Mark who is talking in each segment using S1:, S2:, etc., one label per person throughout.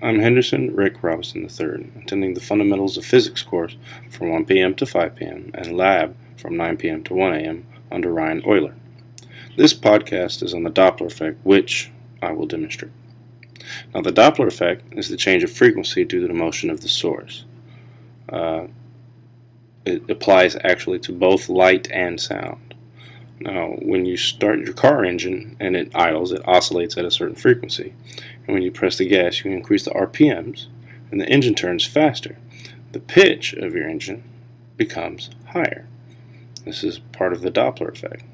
S1: I'm Henderson Rick Robinson III, attending the Fundamentals of Physics course from 1 p.m. to 5 p.m. and lab from 9 p.m. to 1 a.m. under Ryan Euler. This podcast is on the Doppler effect, which I will demonstrate. Now, the Doppler effect is the change of frequency due to the motion of the source. It applies actually to both light and sound. Now, when you start your car engine and it idles, it oscillates at a certain frequency. And when you press the gas, you increase the RPMs, and the engine turns faster. The pitch of your engine becomes higher. This is part of the Doppler effect.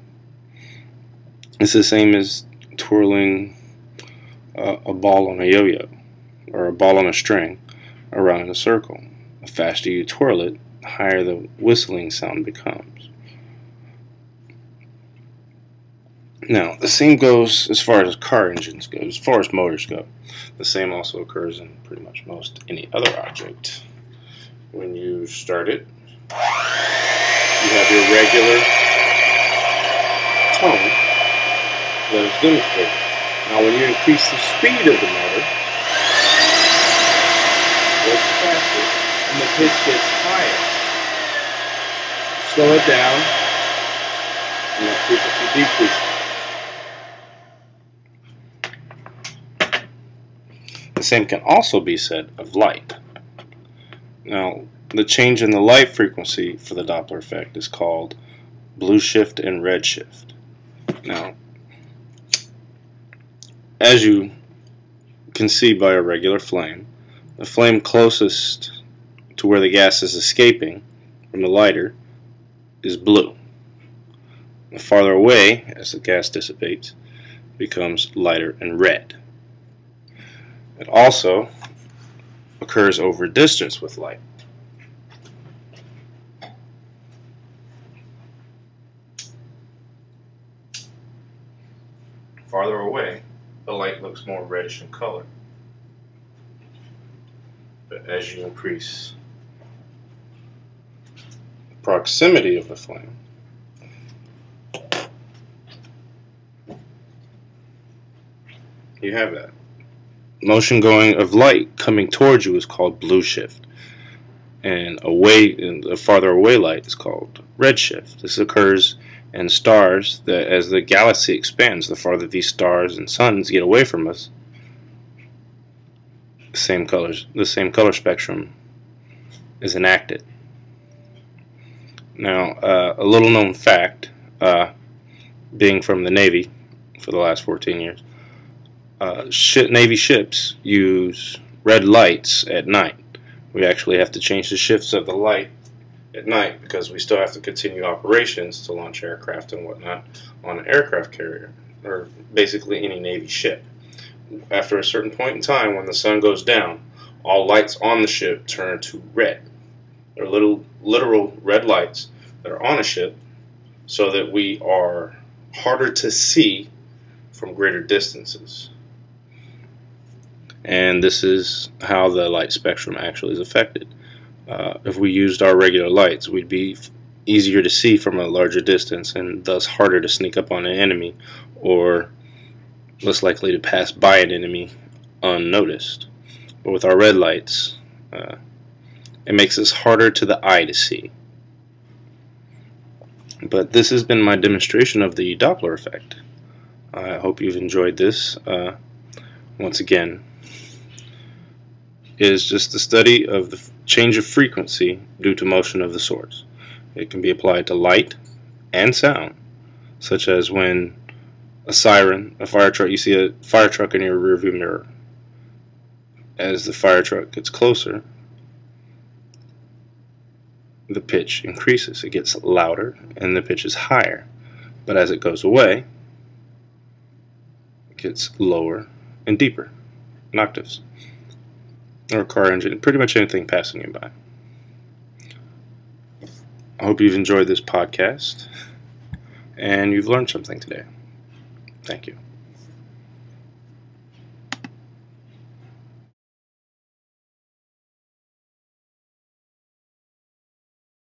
S1: It's the same as twirling a ball on a yo-yo, or a ball on a string around in a circle. The faster you twirl it, the higher the whistling sound becomes. Now, the same goes as far as car engines go, as far as motors go. The same also occurs in pretty much most any other object. When you start it, you have your regular tone that is demonstrated. Now, when you increase the speed of the motor, it goes faster and the pitch gets higher. Slow it down and that frequency decreases. The same can also be said of light. Now, the change in the light frequency for the Doppler effect is called blue shift and red shift. Now, as you can see by a regular flame, the flame closest to where the gas is escaping from the lighter is blue. The farther away, as the gas dissipates, becomes lighter and red. It also occurs over distance with light. Farther away, the light looks more reddish in color. But as you increase the proximity of the flame, you have that. Motion going of light coming towards you is called blue shift, and the farther away light is called red shift. This occurs in stars that as the galaxy expands, the farther these stars and suns get away from us, the same color spectrum is enacted. Now, a little known fact, being from the Navy for the last 14 years, Navy ships use red lights at night. We actually have to change the shifts of the light at night because we still have to continue operations to launch aircraft and whatnot on an aircraft carrier, or basically any Navy ship. After a certain point in time, when the sun goes down, all lights on the ship turn to red. They're little literal red lights that are on a ship so that we are harder to see from greater distances. And this is how the light spectrum actually is affected. If we used our regular lights, we'd be easier to see from a larger distance and thus harder to sneak up on an enemy or less likely to pass by an enemy unnoticed. But with our red lights, it makes us harder to the eye to see. But this has been my demonstration of the Doppler effect. I hope you've enjoyed this. Once again, is just the study of the change of frequency due to motion of the source. It can be applied to light and sound, such as when a siren, a fire truck, you see a fire truck in your rearview mirror. As the fire truck gets closer, the pitch increases. It gets louder and the pitch is higher. But as it goes away, it gets lower and deeper in octaves. Or a car engine, pretty much anything passing you by. I hope you've enjoyed this podcast and you've learned something today. Thank you.